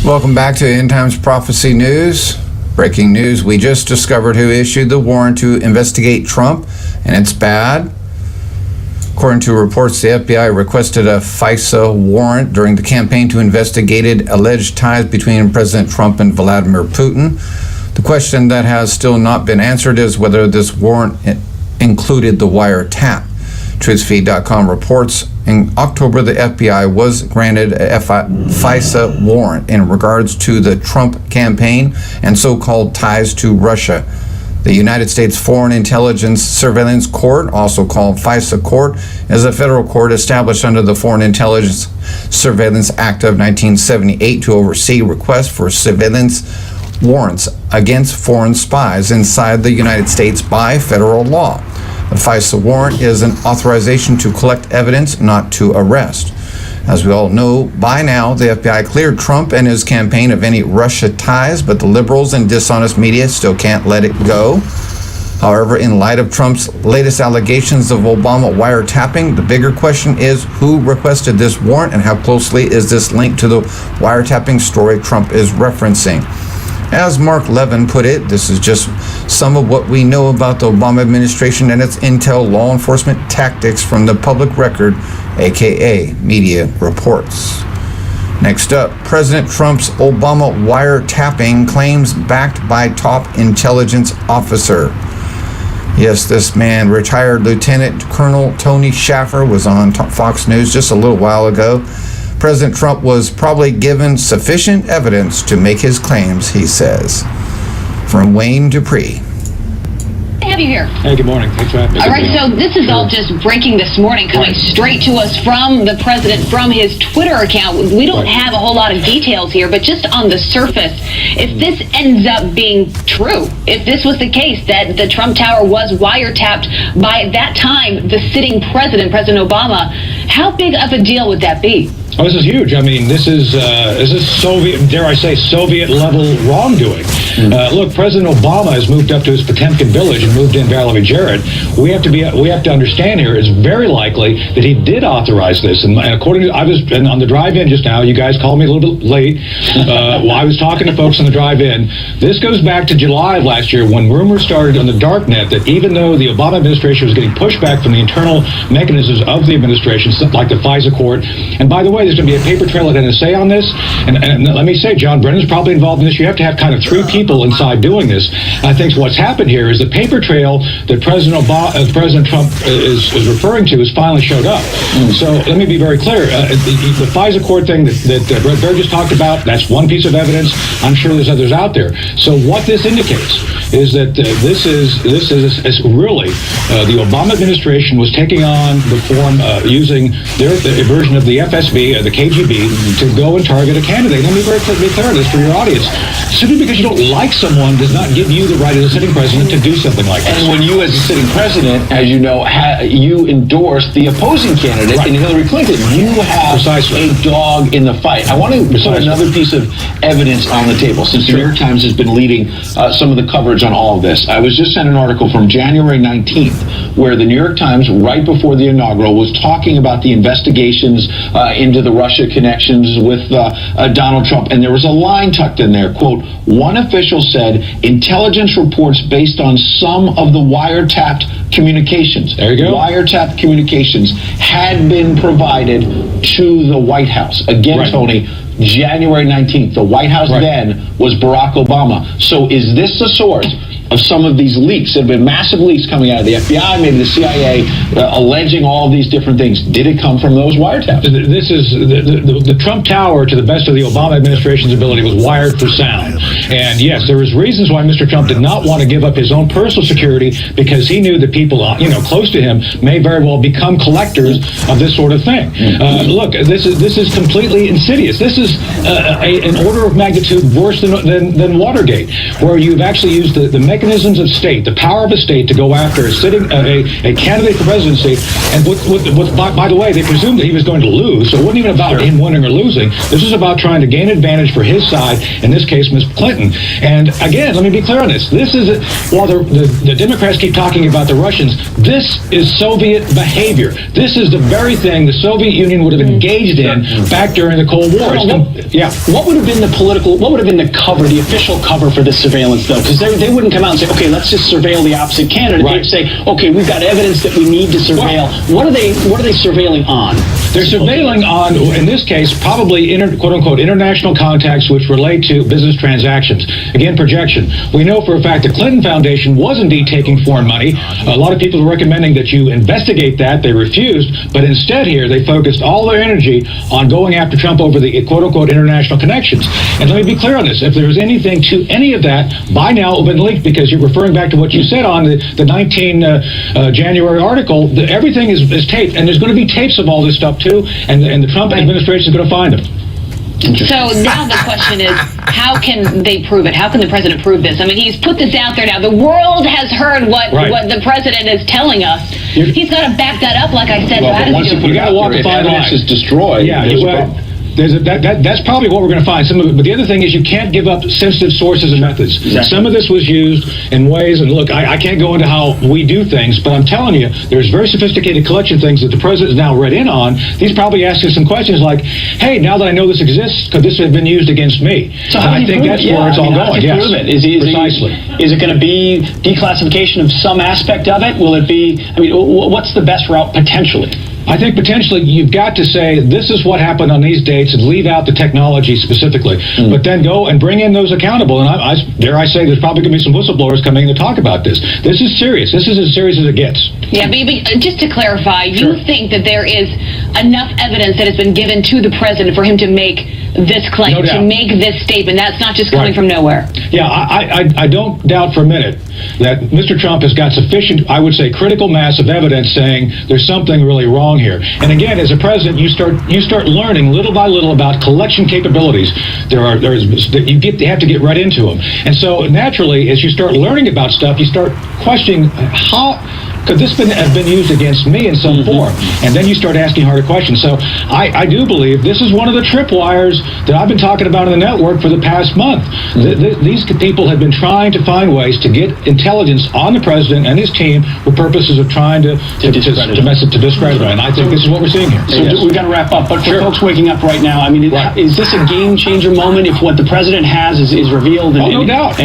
Welcome back to End Times Prophecy News. Breaking news, we just discovered who issued the warrant to investigate Trump, and it's bad. According to reports, the FBI requested a FISA warrant during the campaign to investigate alleged ties between President Trump and Vladimir Putin. The question that has still not been answered is whether this warrant included the wiretap. Truthfeed.com reports in October the FBI was granted a FISA warrant in regards to the Trump campaign and so-called ties to Russia. The United States Foreign Intelligence Surveillance Court, also called FISA Court, is a federal court established under the Foreign Intelligence Surveillance Act of 1978 to oversee requests for surveillance warrants against foreign spies inside the United States by federal law. The FISA warrant is an authorization to collect evidence, not to arrest. As we all know by now, the FBI cleared Trump and his campaign of any Russia ties, but the liberals and dishonest media still can't let it go. However, in light of Trump's latest allegations of Obama wiretapping, the bigger question is who requested this warrant and how closely is this linked to the wiretapping story Trump is referencing. As Mark Levin put it, this is just some of what we know about the Obama administration and its intel law enforcement tactics from the public record, aka media reports. Next up, President Trump's Obama wiretapping claims backed by top intelligence officer. Yes, this man, retired Lieutenant Colonel Tony Shaffer, was on Fox News just a little while ago. President Trump was probably given sufficient evidence to make his claims, he says. From Wayne Dupree. Have you here? Hey, good morning. Thanks for having me. All right, so this is all just breaking this morning, coming straight to us from the president, from his Twitter account. We don't have a whole lot of details here, but just on the surface, if this ends up being true, if this was the case, that the Trump Tower was wiretapped by, at that time, the sitting president, President Obama, how big of a deal would that be? Oh, this is huge. I mean, this is Soviet, dare I say, Soviet-level wrongdoing. Look, President Obama has moved up to his Potemkin village and moved in Valerie Jarrett. We have to understand here, it's very likely that he did authorize this. And according to, I was on the drive-in just now. You guys called me a little bit late. While I was talking to folks on the drive-in. This goes back to July of last year when rumors started on the dark net that even though the Obama administration was getting pushback from the internal mechanisms of the administration, like the FISA court, and by the way, there's going to be a paper trail at NSA on this. And let me say, John Brennan's probably involved in this. You have to have kind of three people inside doing this. I think what's happened here is the paper trail that President Trump is referring to has finally showed up. So let me be very clear. The FISA court thing that Brett Baird just talked about, that's one piece of evidence. I'm sure there's others out there. So what this indicates is that this is really the Obama administration was taking on the form using their version of the FSB, the KGB, to go and target a candidate. Let me be clear on this for your audience. Simply because you don't like someone does not give you the right as a sitting president to do something like this. And when you, as a sitting president, as you know, you endorsed the opposing candidate in Hillary Clinton, you have a dog in the fight. I want to put another piece of evidence on the table, since the New York Times has been leading some of the coverage on all of this. I was just sent an article from January 19th, where the New York Times, right before the inaugural, was talking about the investigations into the Russia connections with Donald Trump, and there was a line tucked in there, quote, one official said, intelligence reports based on some of the wiretapped communications. There you go. Wiretapped communications had been provided to the White House. Again, Tony, January 19th, the White House then was Barack Obama. So is this the source of some of these leaks? There have been massive leaks coming out of the FBI, maybe the CIA, alleging all of these different things. Did it come from those wiretaps? This is the Trump Tower, to the best of the Obama administration's ability, was wired for sound. And yes, there is reasons why Mr. Trump did not want to give up his own personal security, because he knew that people, close to him may very well become collectors of this sort of thing. Look, this is completely insidious. This is an order of magnitude worse than Watergate, where you've actually used the mechanisms of state, the power of a state to go after a candidate for presidency. And by the way, they presumed that he was going to lose, so it wasn't even about him winning or losing. This is about trying to gain advantage for his side, in this case, Ms. Clinton. And again, let me be clear on this. This is, while the Democrats keep talking about the Russians, this is Soviet behavior. This is the very thing the Soviet Union would have engaged in back during the Cold War. What would have been the cover, the official cover for this surveillance, though? Because they wouldn't come out and say, okay, let's just surveil the opposite candidate. Right. They'd say, okay, we've got evidence that we need to surveil. What are they surveilling on? They're surveilling on, in this case, probably quote-unquote international contacts which relate to business transactions. Again, projection. We know for a fact the Clinton Foundation was indeed taking foreign money. A lot of people are recommending that you investigate that. They refused, but instead here they focused all their energy on going after Trump over the quote-unquote international connections. And let me be clear on this. If there's anything to any of that, by now it will have been leaked, because you're referring back to what you said on the 19 January article. Everything is taped, and there's going to be tapes of all this stuff too, and the Trump administration is going to find them. So now the question is, how can they prove it? How can the president prove this? I mean, he's put this out there now. The world has heard what the president is telling us. He's got to back that up, like I said. Well, so how does once he do you it? got to walk the fine line. If evidence is destroyed, there's a problem. That's probably what we're going to find. But the other thing is, you can't give up sensitive sources and methods. Exactly. Some of this was used in ways, and look, I can't go into how we do things, but I'm telling you, there's very sophisticated collection things that the president is now read in on. He's probably asking some questions like, hey, now that I know this exists, could this have been used against me? So and I think that's where it's all going. Yes, precisely. Is it going to be declassification of some aspect of it? Will it be, what's the best route potentially? I think potentially you've got to say this is what happened on these dates and leave out the technology specifically, but then go and bring in those accountable. And I dare I say there's probably going to be some whistleblowers coming in to talk about this. This is serious. This is as serious as it gets. Yeah, but just to clarify, you think that there is enough evidence that has been given to the president for him to make this claim, to make this statement? That's not just coming from nowhere. Yeah, I don't doubt for a minute that Mr. Trump has got sufficient, I would say, critical mass of evidence saying there's something really wrong here. And again, as a president, you start learning little by little about collection capabilities. You have to get right into them. And so naturally, as you start learning about stuff, you start questioning how could this have been used against me in some form? And then you start asking harder questions. So I do believe this is one of the tripwires that I've been talking about in the network for the past month. These people have been trying to find ways to get intelligence on the president and his team for purposes of trying to discredit him. And I think this is what we're seeing here. So we've got to wrap up. But for folks waking up right now, is this a game changer moment if what the president has is revealed? No doubt.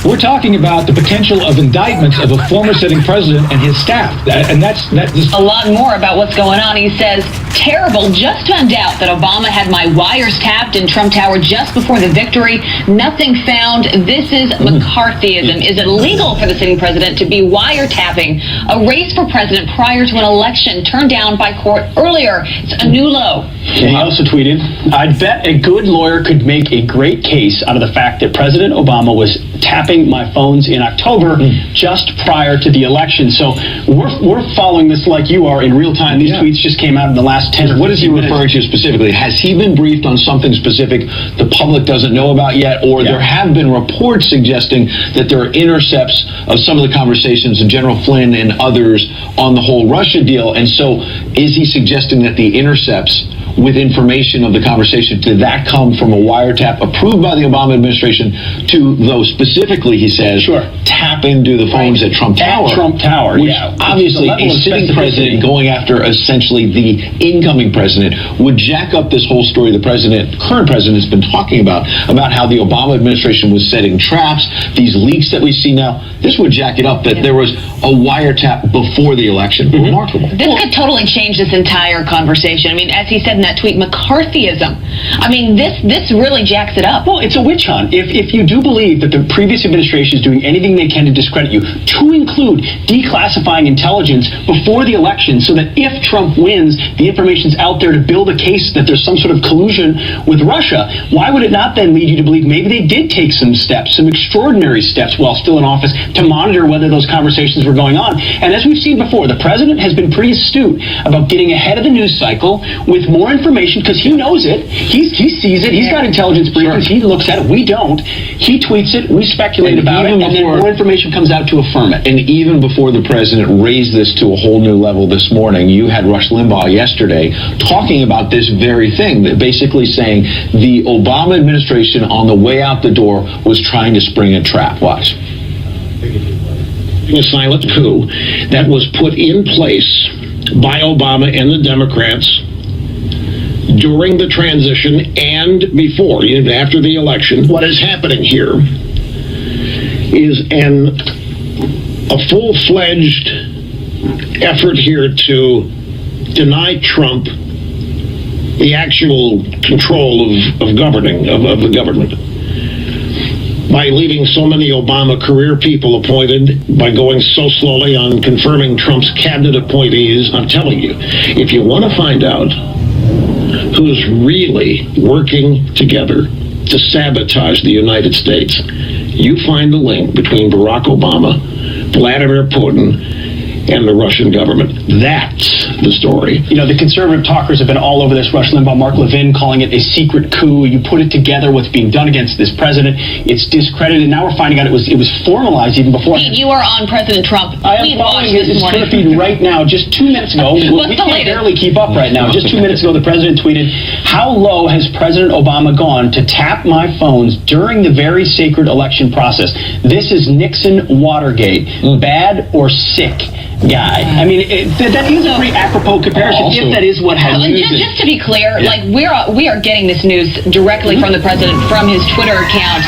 We're talking about the potential of indictments of a former sitting president and his staff. And that's a lot more about what's going on. He says, terrible, just found out that Obama had my wires tapped in Trump Tower just before the victory. Nothing found. This is McCarthyism. Is it legal for the sitting president to be wiretapping a race for president prior to an election turned down by court earlier? It's a new low. And he also tweeted, I'd bet a good lawyer could make a great case out of the fact that President Obama was tapping my phones in October just prior to the election. So we're following this like you are in real time. These tweets just came out in the last 10 or 15 minutes. What is he referring to specifically? Has he been briefed on something specific the public doesn't know about yet? Or there have been reports suggesting that there are intercepts of some of the conversations of General Flynn and others on the whole Russia deal. And so is he suggesting that the intercepts with information of the conversation, did that come from a wiretap approved by the Obama administration to those specifically, he says, tap into the phones at Trump Tower? At Trump Tower, which obviously a sitting president going after essentially the incoming president would jack up this whole story the current president has been talking about how the Obama administration was setting traps, these leaks that we see now. This would jack it up that there was a wiretap before the election. Remarkable. This could totally change this entire conversation. I mean, as he said in that tweet, McCarthyism. I mean, this really jacks it up. Well, it's a witch hunt. If you do believe that the previous administration is doing anything they can to discredit you, to include declassifying intelligence before the election so that if Trump wins, the information's out there to build a case that there's some sort of collusion with Russia, why would it not then lead you to believe maybe they did take some steps, some extraordinary steps while still in office to monitor whether those conversations were going on. And as we've seen before, the president has been pretty astute about getting ahead of the news cycle with more information because he knows it. He sees it. He's got intelligence briefings. He looks at it. We don't. He tweets it. We speculate about it. And then more information comes out to affirm it. And even before the president raised this to a whole new level this morning, you had Rush Limbaugh yesterday talking about this very thing, that basically saying the Obama administration on the way out the door was trying to spring a trap. Watch. A silent coup that was put in place by Obama and the Democrats during the transition and before, after the election. What is happening here is a full-fledged effort here to deny Trump the actual control of governing, of the government, by leaving so many Obama career people appointed, by going so slowly on confirming Trump's cabinet appointees. I'm telling you, if you want to find out who's really working together to sabotage the United States, you find the link between Barack Obama, Vladimir Putin, and the Russian government. That's the story. You know, the conservative talkers have been all over this. Rush Limbaugh, Mark Levin calling it a secret coup. You put it together, what's being done against this president, it's discredited. Now we're finding out it was formalized even before. Pete, you are on President Trump. I am following his Twitter feed right now. Just 2 minutes ago, we can barely keep up right now. Just 2 minutes ago, the president tweeted, "How low has President Obama gone to tap my phones during the very sacred election process? This is Nixon Watergate. Bad or sick guy." I mean, that is a pretty apropos comparison, if that is what has used it. Just to be clear, like we are getting this news directly from the president, from his Twitter account.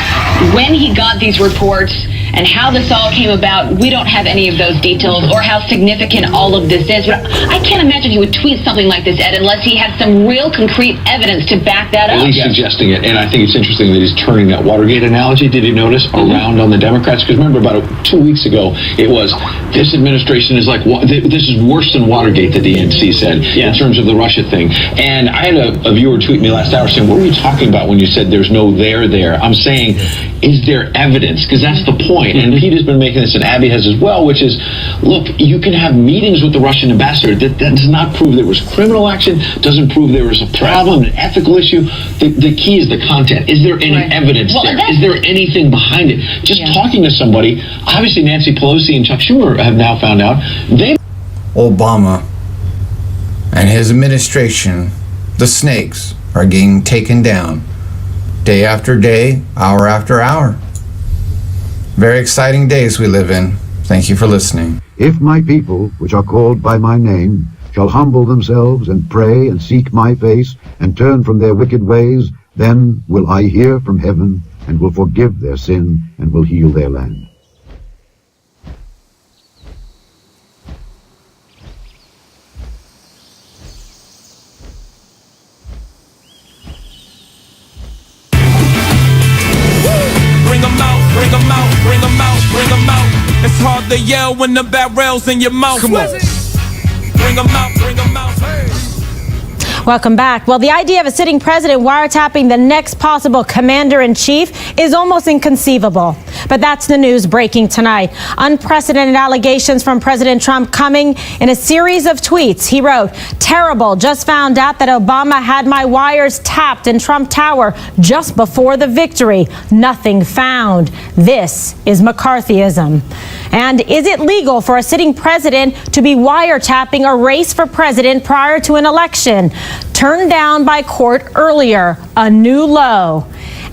When he got these reports and how this all came about, we don't have any of those details or how significant all of this is. But I can't imagine he would tweet something like this, Ed, unless he had some real concrete evidence to back that up. At least suggesting it. And I think it's interesting that he's turning that Watergate analogy, did you notice, around on the Democrats? Because remember, about 2 weeks ago, it was, this administration is like, this is worse than Watergate, the DNC said, in terms of the Russia thing. And I had a viewer tweet me last hour saying, what were you talking about when you said there's no there? I'm saying, is there evidence? Because that's the point. And Pete has been making this, and Abby has as well, which is, look, you can have meetings with the Russian ambassador. That does not prove there was criminal action, doesn't prove there was a problem, an ethical issue. The key is the content. Is there any evidence there? Is there anything behind it? Just talking to somebody, obviously Nancy Pelosi and Chuck Schumer have now found out, Obama and his administration, the snakes, are getting taken down day after day, hour after hour. Very exciting days we live in. Thank you for listening. If my people, which are called by my name, shall humble themselves and pray and seek my face and turn from their wicked ways, then will I hear from heaven and will forgive their sin and will heal their land. It's hard to yell when the barrel's in your mouth. Come on. Bring 'em out, bring 'em out. Hey. Welcome back. Well, the idea of a sitting president wiretapping the next possible commander-in-chief is almost inconceivable. But that's the news breaking tonight. Unprecedented allegations from President Trump coming in a series of tweets. He wrote, "Terrible. Just found out that Obama had my wires tapped in Trump Tower just before the victory. Nothing found. This is McCarthyism." And is it legal for a sitting president to be wiretapping a race for president prior to an election? Turned down by court earlier, a new low.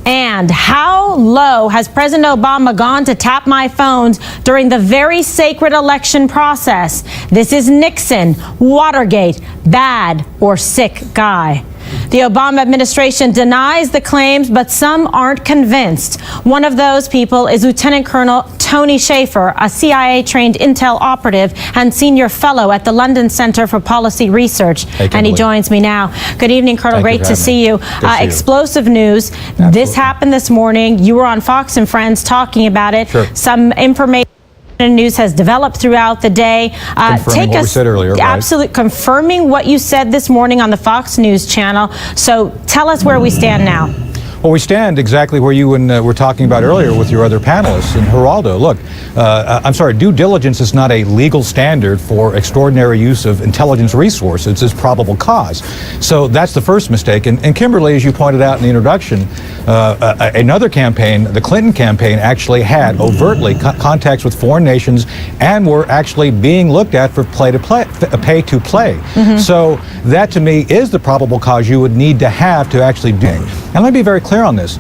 And how low has President Obama gone to tap my phones during the very sacred election process? This is Nixon, Watergate, bad or sick guy. The Obama administration denies the claims, but some aren't convinced. One of those people is Lieutenant Colonel Tony Shaffer, a CIA-trained intel operative and senior fellow at the London Center for Policy Research. And he joins me now. Good evening, Colonel. Great to see you. Explosive news. Absolutely. This happened this morning. You were on Fox and Friends talking about it. Sure. Some information news has developed throughout the day. Confirming what we said earlier, right? Absolutely, confirming what you said this morning on the Fox News channel. So tell us where we stand now. Well, we stand exactly where you and were talking about earlier with your other panelists. And Geraldo, look, I'm sorry, due diligence is not a legal standard for extraordinary use of intelligence resources. It's probable cause. So that's the first mistake. And Kimberly, as you pointed out in the introduction, another campaign, the Clinton campaign, actually had overtly contacts with foreign nations and were actually being looked at for pay to play. So that, to me, is the probable cause you would need to have to actually do. And let me be very clear on this.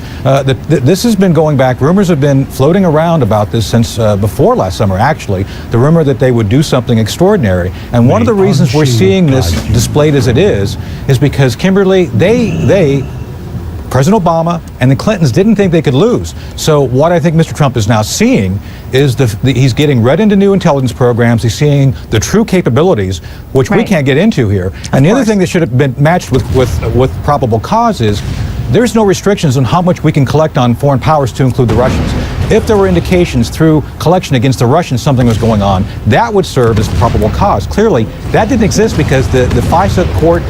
This has been going back. Rumors have been floating around about this since before last summer, actually. The rumor that they would do something extraordinary. And one of the reasons we're seeing this displayed as it is because, Kimberly, President Obama and the Clintons didn't think they could lose. So what I think Mr. Trump is now seeing is he's getting read into new intelligence programs. He's seeing the true capabilities, which we can't get into here. And the other thing that should have been matched with probable cause is there's no restrictions on how much we can collect on foreign powers, to include the Russians. If there were indications through collection against the Russians something was going on, that would serve as probable cause. Clearly, that didn't exist because the FISA court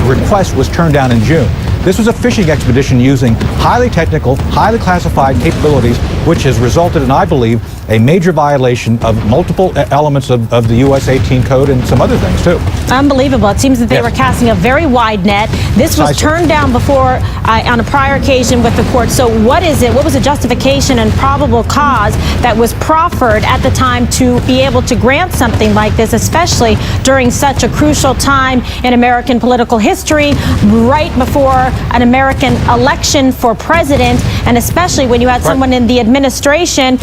request was turned down in June. This was a fishing expedition using highly technical, highly classified capabilities, which has resulted in, I believe, a major violation of multiple elements of the U.S. 18 code and some other things, too. Unbelievable. It seems that they were casting a very wide net. This was turned down before on a prior occasion with the court. So what is it? What was the justification and probable cause that was proffered at the time to be able to grant something like this, especially during such a crucial time in American political history, right before an American election for president, and especially when you had someone in the administration,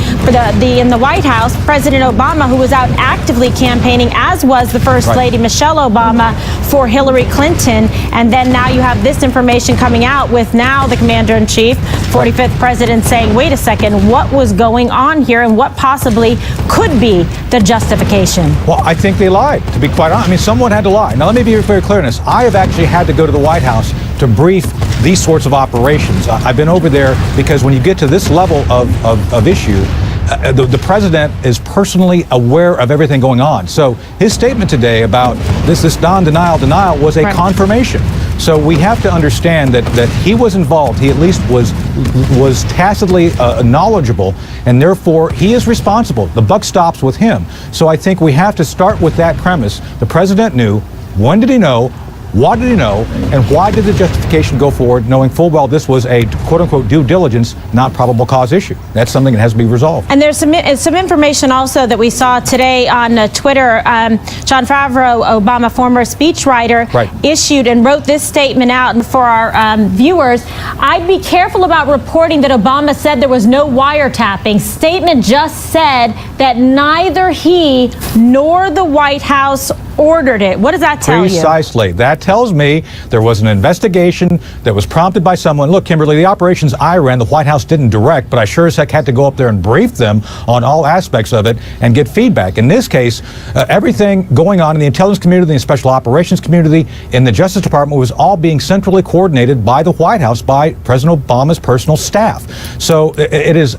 in the White House, President Obama, who was out actively campaigning, as was the First Lady Michelle Obama, for Hillary Clinton. And then now you have this information coming out with now the Commander-in-Chief, 45th President, saying, wait a second, what was going on here and what possibly could be the justification? Well, I think they lied, to be quite honest. I mean, someone had to lie. Now, let me be very clear on this. I have actually had to go to the White House to brief these sorts of operations. I've been over there because when you get to this level of issue, the president is personally aware of everything going on. So his statement today about this non-denial was a confirmation. So we have to understand that he was involved. He at least was tacitly knowledgeable, and therefore he is responsible. The buck stops with him. So I think we have to start with that premise. The president knew. When did he know? What did he know, and why did the justification go forward, knowing full well this was a quote-unquote due diligence, not probable cause issue? That's something that has to be resolved. And there's some information also that we saw today on Twitter. Jon Favreau, Obama former speechwriter, issued and wrote this statement out. And for our viewers, I'd be careful about reporting that Obama said there was no wiretapping. Statement just said that neither he nor the White House ordered it. What does that tell you? Precisely. That tells me there was an investigation that was prompted by someone. Look, Kimberly, the operations I ran, the White House didn't direct, but I sure as heck had to go up there and brief them on all aspects of it and get feedback. In this case, everything going on in the intelligence community, in the special operations community, in the Justice Department was all being centrally coordinated by the White House, by President Obama's personal staff. So it is